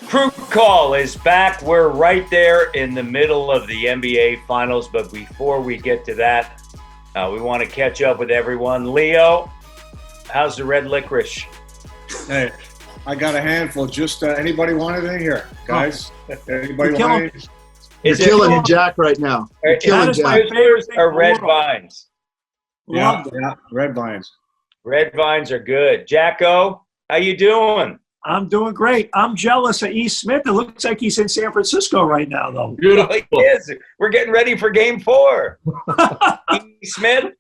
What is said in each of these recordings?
Crew Call is back. We're right there in the middle of the NBA Finals, but before we get to that, we want to catch up with everyone. Leo, how's the red licorice? Hey, I got a handful. Just anybody want anything here, guys? Anybody want anything? You're killing it, Jack, right now. You're killing Jack. Are red vines. Yeah, red vines. Red vines are good. Jacko, how you doing? I'm doing great. I'm jealous of E. Smith. It looks like he's in San Francisco right now, though. Beautiful. He is. We're getting ready for Game 4. E. Smith?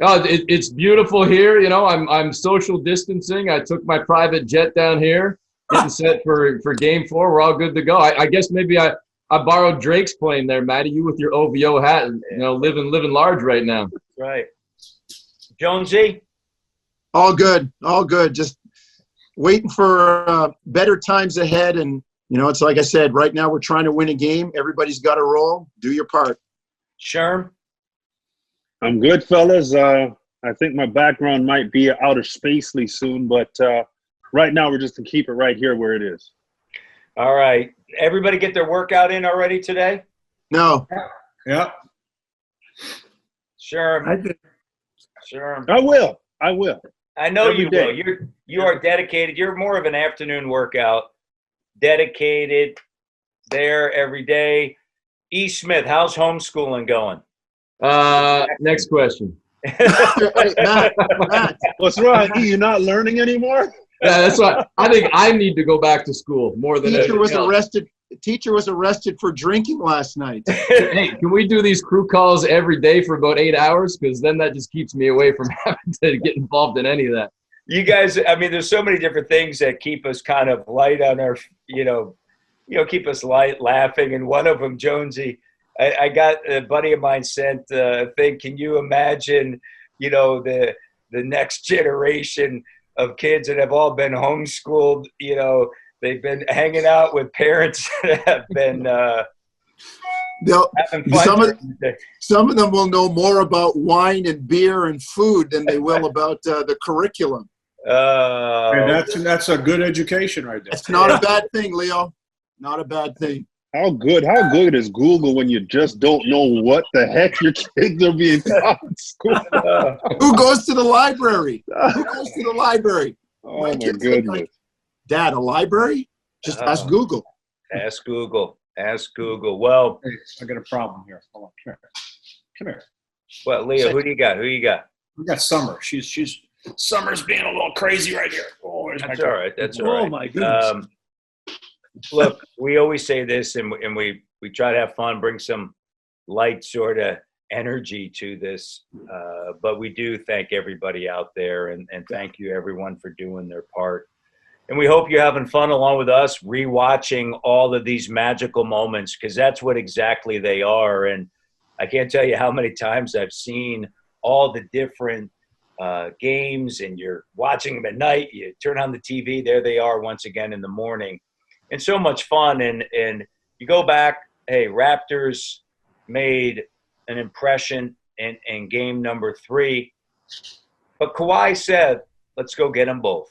Oh, it's beautiful here. You know, I'm social distancing. I took my private jet down here, getting set for Game 4. We're all good to go. I guess maybe I borrowed Drake's plane there, Matty. You with your OVO hat, and, you know, living large right now. Right. Jonesy? All good. Just waiting for better times ahead. And, you know, it's like I said, right now we're trying to win a game. Everybody's got to roll. Do your part. Sherm? I'm good, fellas. I think my background might be outer spacely soon, but right now we're just going to keep it right here where it is. All right. Everybody get their workout in already today? No. Yeah. Sherm? I did. Sherm? I will. I know Every you day. will. You are dedicated. You're more of an afternoon workout. Dedicated there every day. E. Smith, how's homeschooling going? Next question. Hey, Matt, What's wrong? You're not learning anymore? Yeah, that's why I think I need to go back to school more than teacher was anything else. arrested. Teacher was arrested for drinking last night. Hey, can we do these crew calls every day for about 8 hours? Because then that just keeps me away from having to get involved in any of that. You guys, I mean, there's so many different things that keep us kind of light on our, keep us light, laughing. And one of them, Jonesy, I got a buddy of mine sent a thing. Can you imagine, the next generation of kids that have all been homeschooled, they've been hanging out with parents that have been having fun. Some of them will know more about wine and beer and food than they will about the curriculum. That's a good education right there. It's not a bad thing, Leo. Not a bad thing. How good is Google when you just don't know what the heck your kids are being taught in school? Who goes to the library? Oh, my goodness. Like, Dad, a library? Just ask Google. Ask Google. Well, Hey, I got a problem here. Hold on. Come here. well, Leo, who do you got? We got Summer. She's Summer's being a little crazy right here. Oh, That's all right. That's all right. Oh, my goodness. Look, we always say this, and we try to have fun, bring some light sort of energy to this. But we do thank everybody out there, and thank you everyone for doing their part. And we hope you're having fun along with us, rewatching all of these magical moments, because that's what exactly they are. And I can't tell you how many times I've seen all the different games, and you're watching them at night. You turn on the TV, there they are once again in the morning. And so much fun. And you go back, hey, Raptors made an impression in game number 3. But Kawhi said, let's go get them both.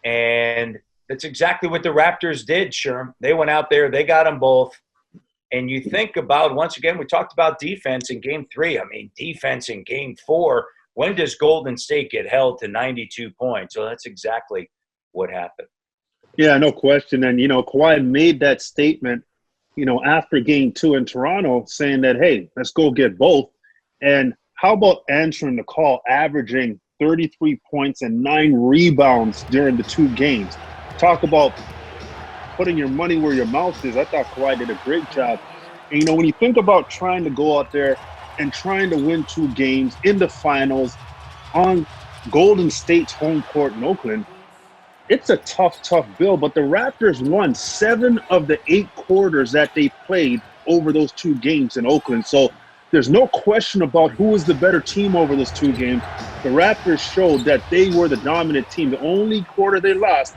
And that's exactly what the Raptors did, Sherm. They went out there, they got them both. And you think about, once again, we talked about defense in game 3. I mean, defense in game 4. When does Golden State get held to 92 points? So that's exactly what happened. Yeah, no question. And, Kawhi made that statement, after game 2 in Toronto, saying that, hey, let's go get both. And how about answering the call, averaging 33 points and 9 rebounds during the 2 games? Talk about putting your money where your mouth is. I thought Kawhi did a great job. And, when you think about trying to go out there and trying to win 2 games in the finals on Golden State's home court in Oakland, it's a tough bill. But the Raptors won 7 of the 8 quarters that they played over those 2 games in Oakland. So there's no question about who was the better team over those 2 games. The Raptors showed that they were the dominant team. The only quarter they lost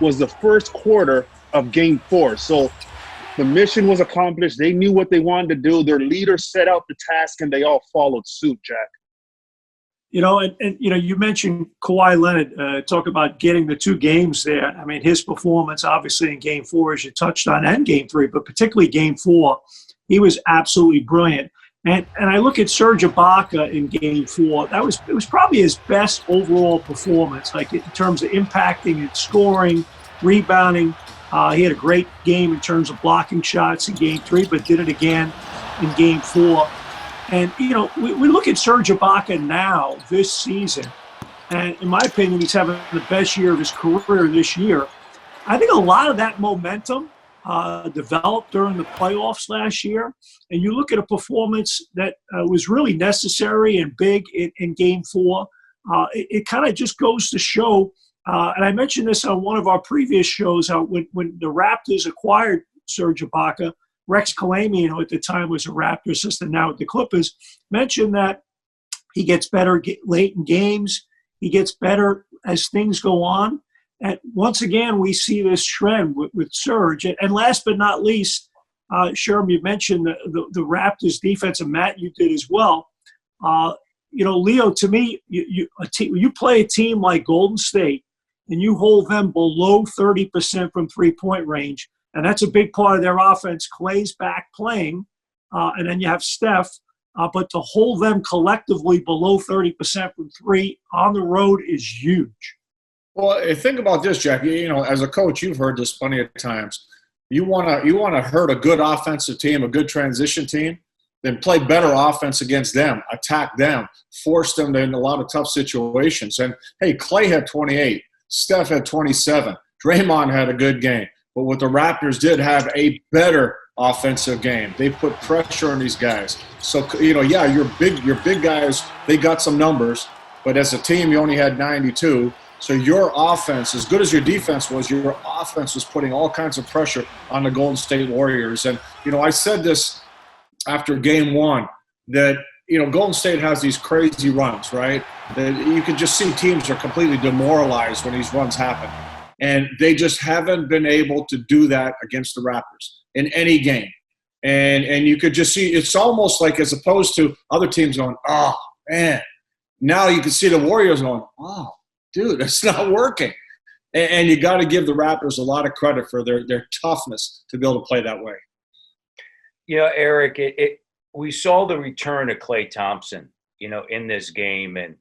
was the first quarter of game 4. So the mission was accomplished. They knew what they wanted to do. Their leader set out the task, and they all followed suit, Jack. You mentioned Kawhi Leonard, talk about getting the 2 games there. I mean, his performance, obviously, in Game 4, as you touched on, and Game 3, but particularly Game 4, he was absolutely brilliant. And I look at Serge Ibaka in Game 4. It was probably his best overall performance, like in terms of impacting and scoring, rebounding. He had a great game in terms of blocking shots in Game 3, but did it again in Game 4. And, we look at Serge Ibaka now, this season, and in my opinion, he's having the best year of his career this year. I think a lot of that momentum developed during the playoffs last year. And you look at a performance that was really necessary and big in Game 4. It kind of just goes to show, and I mentioned this on one of our previous shows, when the Raptors acquired Serge Ibaka, Rex Kalamian, who at the time was a Raptor assistant, now with the Clippers, mentioned that he gets better late in games. He gets better as things go on. And once again, we see this trend with Serge. And last but not least, Sherm, you mentioned the Raptors defense, and Matt, you did as well. Leo, to me, you play a team like Golden State, and you hold them below 30% from three-point range. And that's a big part of their offense. Clay's back playing, and then you have Steph. But to hold them collectively below 30% from 3 on the road is huge. Well, think about this, Jack. As a coach, you've heard this plenty of times. You want to hurt a good offensive team, a good transition team, then play better offense against them, attack them, force them in a lot of tough situations. And, hey, Clay had 28. Steph had 27. Draymond had a good game. But what the Raptors did have a better offensive game. They put pressure on these guys. So, your big guys, they got some numbers. But as a team, you only had 92. So your offense, as good as your defense was, your offense was putting all kinds of pressure on the Golden State Warriors. And, I said this after Game 1, that, Golden State has these crazy runs, right? That you can just see teams are completely demoralized when these runs happen. And they just haven't been able to do that against the Raptors in any game. And you could just see, it's almost like, as opposed to other teams going, oh, man. Now you can see the Warriors going, oh, dude, it's not working. And you got to give the Raptors a lot of credit for their toughness to be able to play that way. Eric, we saw the return of Klay Thompson, in this game. And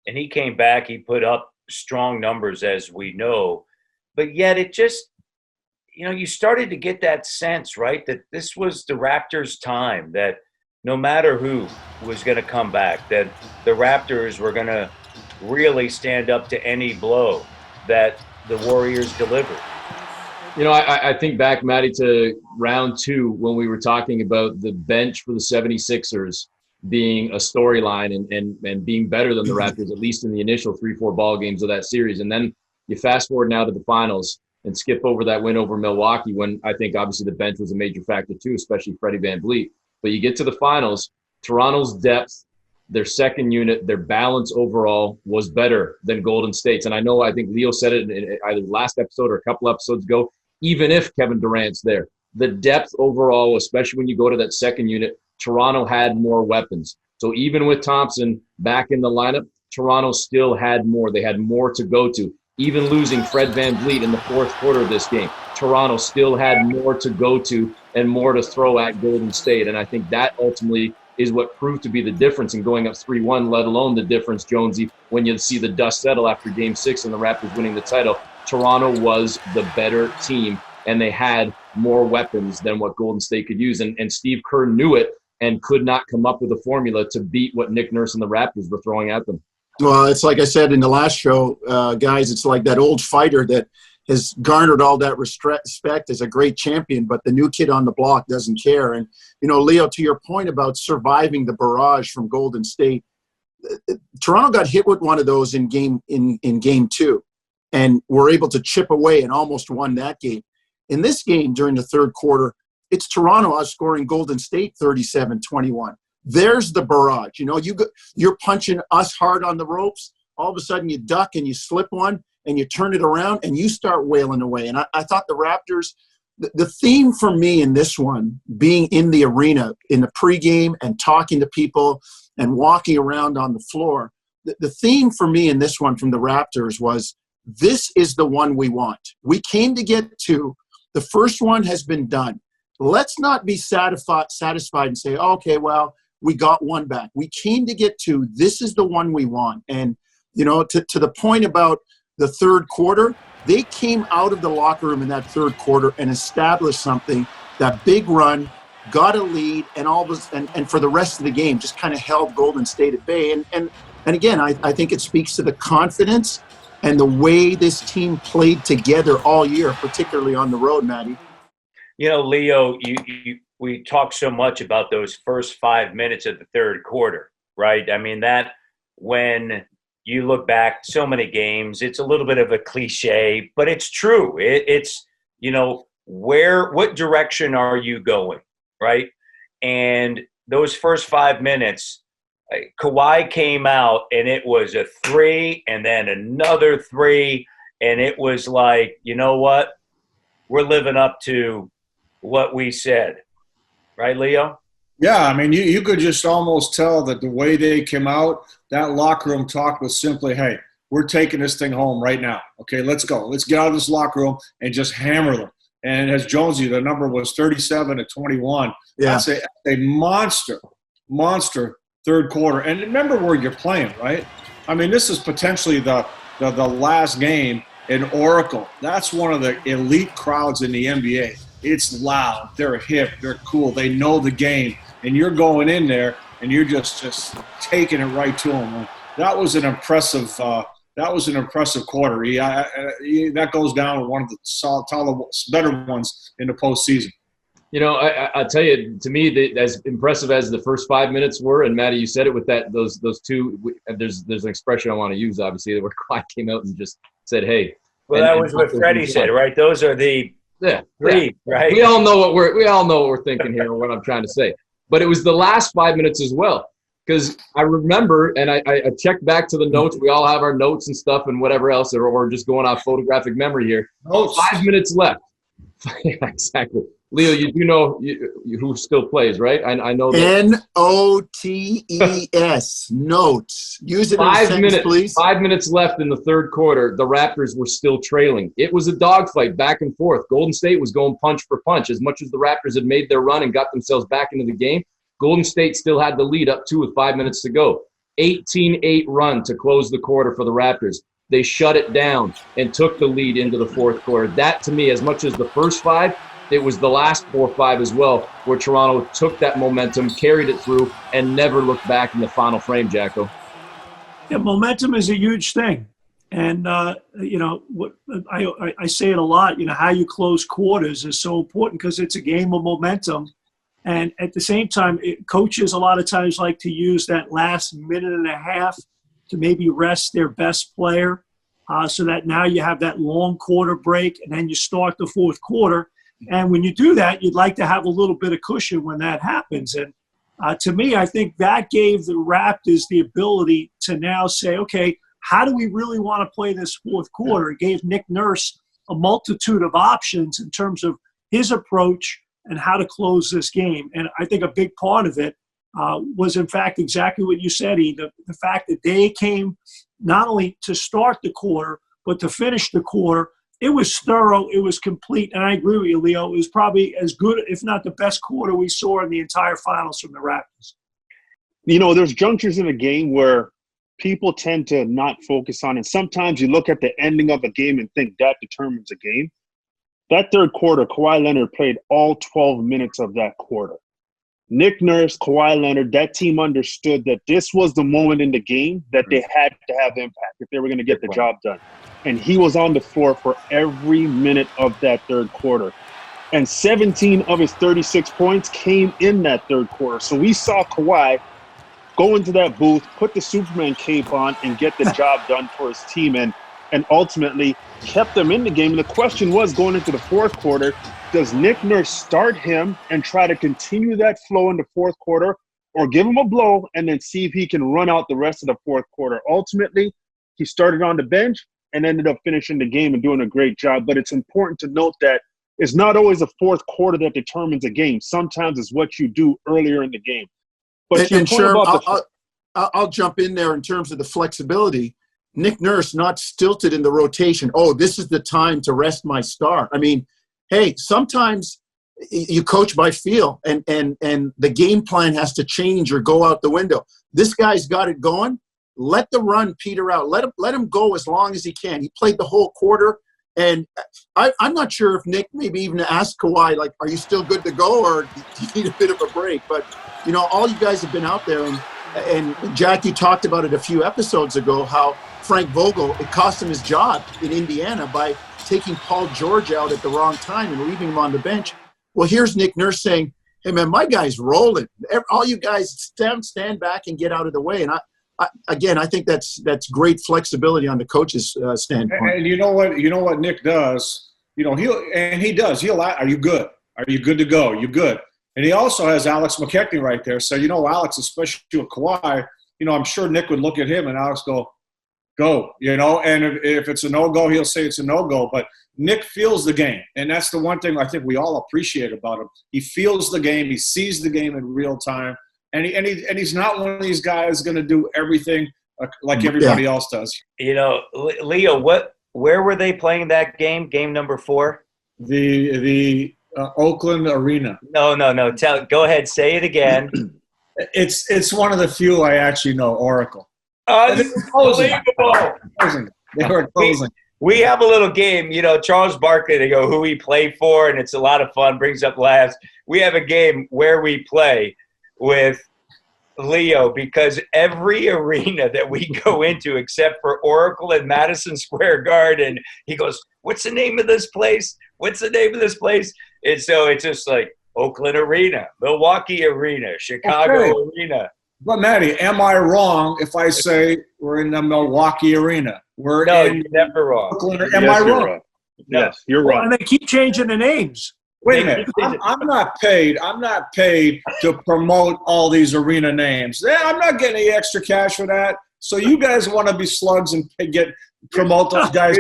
he came back. He put up strong numbers, as we know. But yet it just, you started to get that sense, right, that this was the Raptors' time, that no matter who was going to come back, that the Raptors were going to really stand up to any blow that the Warriors delivered. I think back, Matty, to round 2 when we were talking about the bench for the 76ers being a storyline and being better than the Raptors, at least in the initial 3-4 ball games of that series. And then you fast forward now to the finals and skip over that win over Milwaukee, when I think obviously the bench was a major factor too, especially Freddie VanVleet. But you get to the finals, Toronto's depth, their second unit, their balance overall was better than Golden State's. And I think Leo said it in either last episode or a couple episodes ago, even if Kevin Durant's there. The depth overall, especially when you go to that second unit, Toronto had more weapons. So even with Thompson back in the lineup, Toronto still had more. They had more to go to. Even losing Fred VanVleet in the fourth quarter of this game, Toronto still had more to go to and more to throw at Golden State. And I think that ultimately is what proved to be the difference in going up 3-1, let alone the difference, Jonesy, when you see the dust settle after Game 6 and the Raptors winning the title. Toronto was the better team, and they had more weapons than what Golden State could use. And Steve Kerr knew it and could not come up with a formula to beat what Nick Nurse and the Raptors were throwing at them. Well, it's like I said in the last show, guys, it's like that old fighter that has garnered all that respect as a great champion, but the new kid on the block doesn't care. And, Leo, to your point about surviving the barrage from Golden State, Toronto got hit with one of those in game 2 and were able to chip away and almost won that game. In this game during the third quarter, it's Toronto outscoring Golden State 37-21. There's the barrage. You're punching us hard on the ropes. All of a sudden you duck and you slip one and you turn it around and you start wailing away. And I thought the Raptors, the theme for me in this one, being in the arena in the pregame and talking to people and walking around on the floor, the theme for me in this one from the Raptors was, this is the one we want. We came to get two. The first one has been done. Let's not be satisfied and say, okay, well, we got one back. We came to get two. This is the one we want. And, to the point about the third quarter, they came out of the locker room in that third quarter and established something, that big run, got a lead, and for the rest of the game just kind of held Golden State at bay. And again, I think it speaks to the confidence and the way this team played together all year, particularly on the road, Matty. Leo, we talk so much about those first 5 minutes of the third quarter, right? I mean, that when you look back so many games, it's a little bit of a cliche, but it's true. It's what direction are you going, right? And those first 5 minutes, Kawhi came out and it was a three and then another three. And it was like, you know what? We're living up to what we said. Right, Leo? Yeah, I mean, you could just almost tell that the way they came out, that locker room talk was simply, hey, we're taking this thing home right now. Okay, let's go. Let's get out of this locker room and just hammer them. And as Jonesy, the number was 37-21. Yeah. That's a monster third quarter. And remember where you're playing, right? I mean, this is potentially the last game in Oracle. That's one of the elite crowds in the NBA. It's loud. They're hip. They're cool. They know the game. And you're going in there and you're just taking it right to them. That was an impressive quarter. That goes down with one of the better ones in the postseason. I'll tell you, to me, as impressive as the first 5 minutes were, and Matty, you said it with those two. There's an expression I want to use, obviously, where Kawhi came out and just said, "Hey." Well, that was what Freddie said, right? Those are the three, right? We all know what we're thinking here, or what I'm trying to say. But it was the last 5 minutes as well, because I remember, and I checked back to the notes. We all have our notes and stuff and whatever else, or just going off photographic memory here. Notes. 5 minutes left. Yeah, exactly. Leo, you do know who still plays, right? I know that. NOTES, notes. Use it in a sentence, please. 5 minutes left in the third quarter. The Raptors were still trailing. It was a dogfight back and forth. Golden State was going punch for punch. As much as the Raptors had made their run and got themselves back into the game, Golden State still had the lead up two with 5 minutes to go. 18-8 run to close the quarter for the Raptors. They shut it down and took the lead into the fourth quarter. That, to me, as much as the first five, it was the last 4 or 5 as well, where Toronto took that momentum, carried it through, and never looked back in the final frame, Jacko. Yeah, momentum is a huge thing. And, what I say it a lot, how you close quarters is so important because it's a game of momentum. And at the same time, coaches a lot of times like to use that last minute and a half to maybe rest their best player so that now you have that long quarter break and then you start the fourth quarter. And when you do that, you'd like to have a little bit of cushion when that happens. And to me, I think that gave the Raptors the ability to now say, okay, how do we really want to play this fourth quarter? It gave Nick Nurse a multitude of options in terms of his approach and how to close this game. And I think a big part of it was, in fact, exactly what you said, the fact that they came not only to start the quarter, but to finish the quarter. It was thorough. It was complete. And I agree with you, Leo. It was probably as good, if not the best quarter we saw in the entire finals from the Raptors. There's junctures in a game where people tend to not focus on it. Sometimes you look at the ending of a game and think that determines a game. That third quarter, Kawhi Leonard played all 12 minutes of that quarter. Nick Nurse, Kawhi Leonard, that team understood that this was the moment in the game that they had to have impact if they were going to get the job done. And he was on the floor for every minute of that third quarter. And 17 of his 36 points came in that third quarter. So we saw Kawhi go into that booth, put the Superman cape on, and get the job done for his team, and ultimately kept them in the game. And the question was, going into the fourth quarter, does Nick Nurse start him and try to continue that flow in the fourth quarter, or give him a blow and then see if he can run out the rest of the fourth quarter? Ultimately, he started on the bench and ended up finishing the game and doing a great job. But it's important to note that it's not always the fourth quarter that determines a game. Sometimes it's what you do earlier in the game. But And Sherm, I'll jump in there in terms of the flexibility. Nick Nurse not stilted in the rotation. Oh, this is the time to rest my star. I mean, hey, sometimes you coach by feel, and the game plan has to change or go out the window. This guy's got it going. Let the run peter out. Let him go as long as he can. He played the whole quarter, and I'm not sure if Nick maybe even asked Kawhi, like, are you still good to go, or do you need a bit of a break? But, you know, all you guys have been out there, and Jack, you talked about it a few episodes ago, how Frank Vogel, it cost him his job in Indiana by taking Paul George out at the wrong time and leaving him on the bench. Well, here's Nick Nurse saying, hey, man, my guy's rolling. All you guys stand back and get out of the way. And I think that's great flexibility on the coach's standpoint. And you know what Nick does? You know, he'll are you good? Are you good to go? You good? And he also has Alex McKechnie right there. So, you know, Alex, especially with Kawhi, you know, I'm sure Nick would look at him and Alex go, you know, and if it's a no-go, he'll say it's a no-go. But Nick feels the game, and that's the one thing I think we all appreciate about him. He feels the game. He sees the game in real time, and he's not one of these guys going to do everything like everybody else does. You know, Leo, where were they playing that game? Game number 4? The Oakland Arena. No. Go ahead. Say it again. It's one of the few I actually know. Oracle. Unbelievable. They were closing. We have a little game, you know, Charles Barkley, they go, who we play for, and it's a lot of fun, brings up laughs. We have a game where we play with Leo because every arena that we go into except for Oracle and Madison Square Garden, he goes, what's the name of this place? What's the name of this place? And so it's just like Oakland Arena, Milwaukee Arena, Chicago Arena. But, Matty, am I wrong if I say we're in the Milwaukee Arena? You're never wrong. Oakland, am I wrong? Right. No. Yes, you're wrong. And they keep changing the names. Wait a minute. I'm not paid. I'm not paid to promote all these arena names. I'm not getting any extra cash for that. So you guys want to be slugs and promote those guys?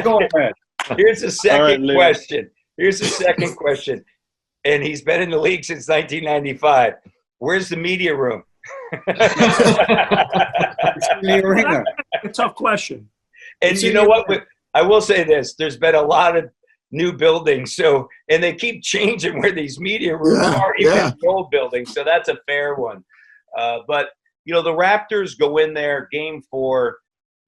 Go ahead. Here's the second question. And he's been in the league since 1995. Where's the media room? It's in the arena. A tough question. And you know what? I will say this. There's been a lot of new buildings. And they keep changing where these media rooms are, even old buildings. So that's a fair one. But, you know, the Raptors go in there, game 4,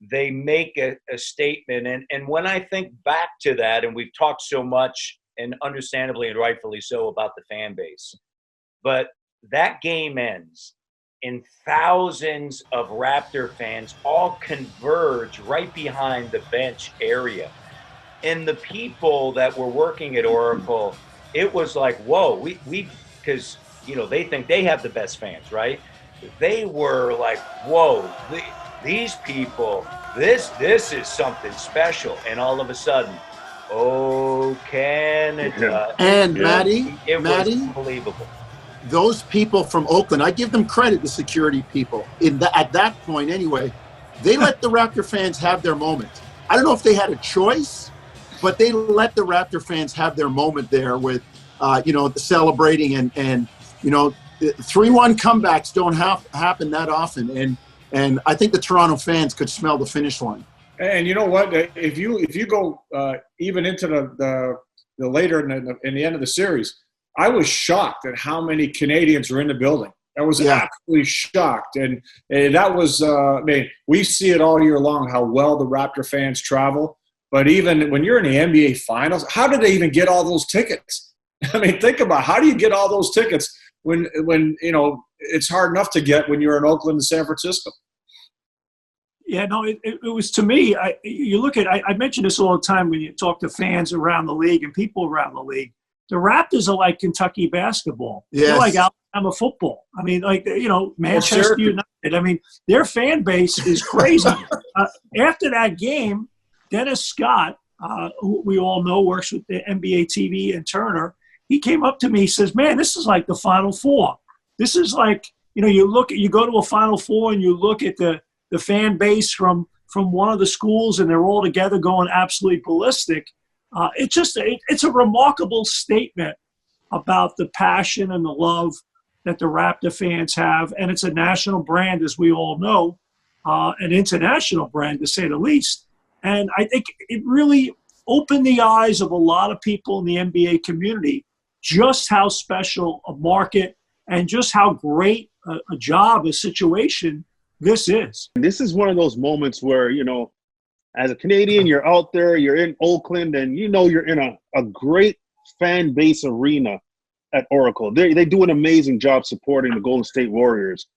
they make a statement. And when I think back to that, and we've talked so much, and understandably and rightfully so, about the fan base, but that game ends and thousands of Raptor fans all converge right behind the bench area. And the people that were working at Oracle, it was like, whoa, we because, you know, they think they have the best fans, right? They were like, whoa, these people, this is something special. And all of a sudden, oh, Canada. And Matty, it was unbelievable. Those people from Oakland, I give them credit, the security people. At that point, anyway, they let the Raptor fans have their moment. I don't know if they had a choice, but they let the Raptor fans have their moment there with, you know, celebrating and you know, 3-1 comebacks don't happen that often. And I think the Toronto fans could smell the finish line. And you know what? If you go even into the later in the end of the series, I was shocked at how many Canadians were in the building. I was absolutely shocked. And that was, I mean, we see it all year long, how well the Raptor fans travel. But even when you're in the NBA Finals, how did they even get all those tickets? I mean, think about how do you get all those tickets when you know, it's hard enough to get when you're in Oakland and San Francisco. Yeah, no, it was, to me, you look at, I mention this all the time when you talk to fans around the league and people around the league. The Raptors are like Kentucky basketball. Yes. They're like Alabama football. I mean, like, you know, Manchester United. I mean, their fan base is crazy. After that game, Dennis Scott, who we all know works with the NBA TV and Turner, he came up to me, he says, man, this is like the Final Four. This is like, you know, you go to a Final Four and you look at the fan base from one of the schools and they're all together going absolutely ballistic. It's a remarkable statement about the passion and the love that the Raptor fans have, and it's a national brand, as we all know, an international brand, to say the least. And I think it really opened the eyes of a lot of people in the NBA community just how special a market and just how great a job, a situation this is. This is one of those moments where, as a Canadian, you're out there, you're in Oakland, and you're in a great fan base arena at Oracle. They do an amazing job supporting the Golden State Warriors.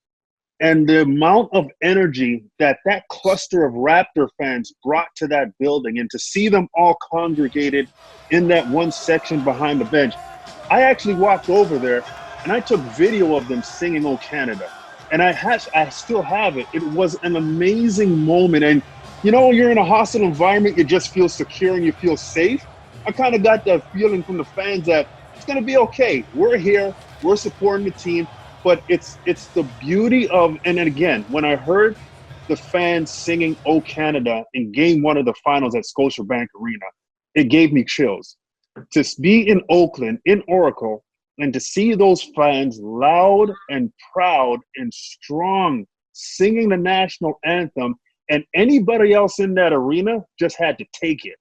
And the amount of energy that cluster of Raptor fans brought to that building, and to see them all congregated in that one section behind the bench. I actually walked over there and I took video of them singing "Oh Canada." And I still have it. It was an amazing moment. And when you're in a hostile environment, you just feel secure and you feel safe. I kind of got that feeling from the fans that it's going to be okay. We're here. We're supporting the team. But it's the beauty of, and then again, when I heard the fans singing "Oh Canada" in Game 1 of the finals at Scotiabank Arena, it gave me chills. To be in Oakland, in Oracle, and to see those fans loud and proud and strong singing the national anthem, and anybody else in that arena just had to take it.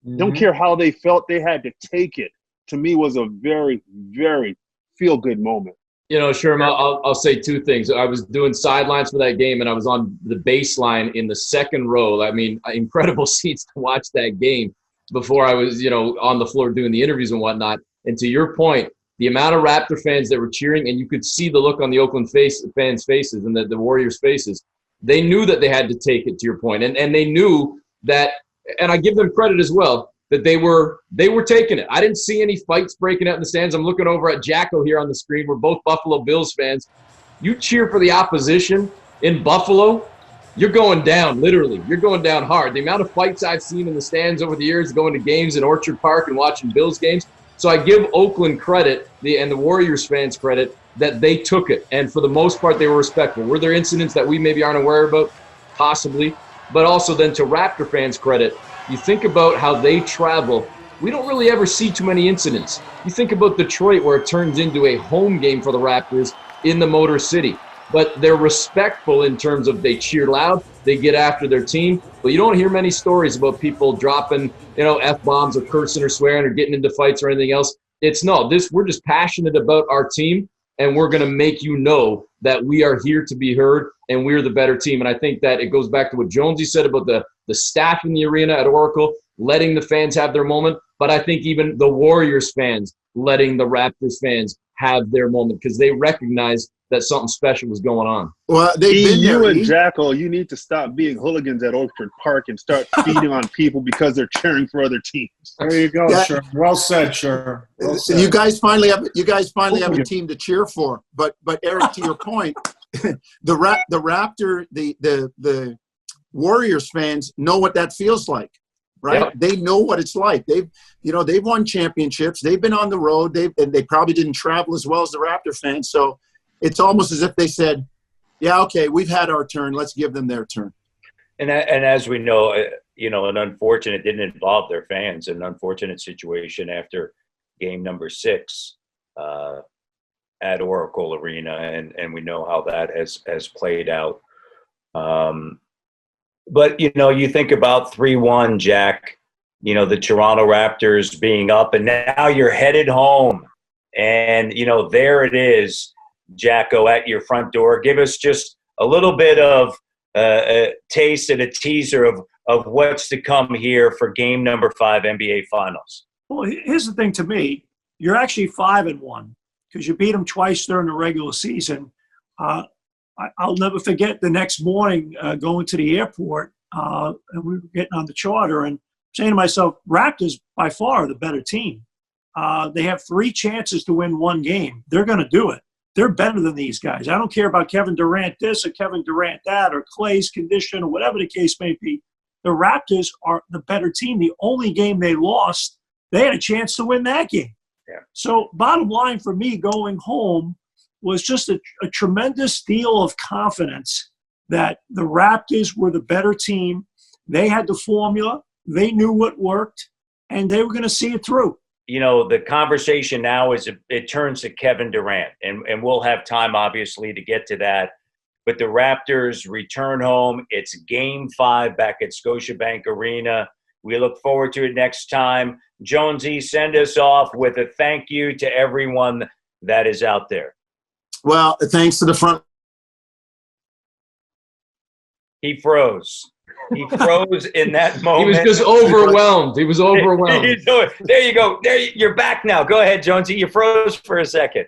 Mm-hmm. Don't care how they felt, they had to take it. To me, was a very, very feel-good moment. Sherm, I'll say two things. I was doing sidelines for that game, and I was on the baseline in the second row. I mean, incredible seats to watch that game before I was, on the floor doing the interviews and whatnot. And to your point, the amount of Raptor fans that were cheering, and you could see the look on the Oakland fans' faces and the Warriors' faces. They knew that they had to take it, to your point. And they knew that, and I give them credit as well, that they were taking it. I didn't see any fights breaking out in the stands. I'm looking over at Jacko here on the screen. We're both Buffalo Bills fans. You cheer for the opposition in Buffalo, you're going down, literally. You're going down hard. The amount of fights I've seen in the stands over the years, going to games in Orchard Park and watching Bills games. So I give Oakland credit, and the Warriors fans credit, that they took it. And for the most part, they were respectful. Were there incidents that we maybe aren't aware about? Possibly. But also then to Raptor fans' credit, you think about how they travel. We don't really ever see too many incidents. You think about Detroit, where it turns into a home game for the Raptors in the Motor City. But they're respectful in terms of they cheer loud, they get after their team. But you don't hear many stories about people dropping, F-bombs or cursing or swearing or getting into fights or anything else. We're just passionate about our team, and we're going to make you know that we are here to be heard and we're the better team. And I think that it goes back to what Jonesy said about the staff in the arena at Oracle, letting the fans have their moment. But I think even the Warriors fans letting the Raptors fans have their moment, because they recognize that something special was going on. Well, you and Jacko, you need to stop being hooligans at Orchard Park and start feeding on people because they're cheering for other teams. There you go, Sher. Well said, Sher. Well said. You guys finally have a team to cheer for. But Eric, to your point, the Warriors fans know what that feels like, right? Yep. They know what it's like. They've won championships. They've been on the road. They probably didn't travel as well as the Raptor fans. So it's almost as if they said, yeah, okay, we've had our turn. Let's give them their turn. And as we know, it didn't involve their fans, an unfortunate situation after game number 6 at Oracle Arena. And we know how that has played out. But, you think about 3-1, Jack, the Toronto Raptors being up, and now you're headed home. And, there it is, Jacko, at your front door. Give us just a little bit of a taste and a teaser of what's to come here for game number 5 NBA Finals. Well, here's the thing to me. You're actually 5-1 because you beat them twice during the regular season. I'll never forget the next morning going to the airport, and we were getting on the charter and saying to myself, Raptors by far are the better team. They have 3 chances to win 1 game. They're going to do it. They're better than these guys. I don't care about Kevin Durant this or Kevin Durant that or Clay's condition or whatever the case may be. The Raptors are the better team. The only game they lost, they had a chance to win that game. Yeah. So bottom line for me going home was just a tremendous deal of confidence that the Raptors were the better team. They had the formula. They knew what worked, and they were going to see it through. the conversation now is it turns to Kevin Durant, and we'll have time, obviously, to get to that. But the Raptors return home. It's Game 5 back at Scotiabank Arena. We look forward to it next time. Jonesy, send us off with a thank you to everyone that is out there. Well, thanks to the front. He froze. He froze in that moment. He was just overwhelmed. He was overwhelmed. There you go. You're back now. Go ahead, Jonesy. You froze for a second.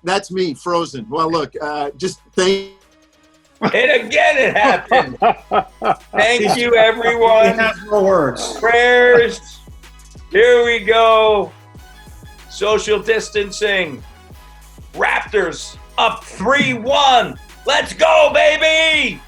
That's me, frozen. Well, look, just thank. And again, it happened. Thank you, everyone. He has no words. Prayers. Here we go. Social distancing. Raptors up 3-1. Let's go, baby.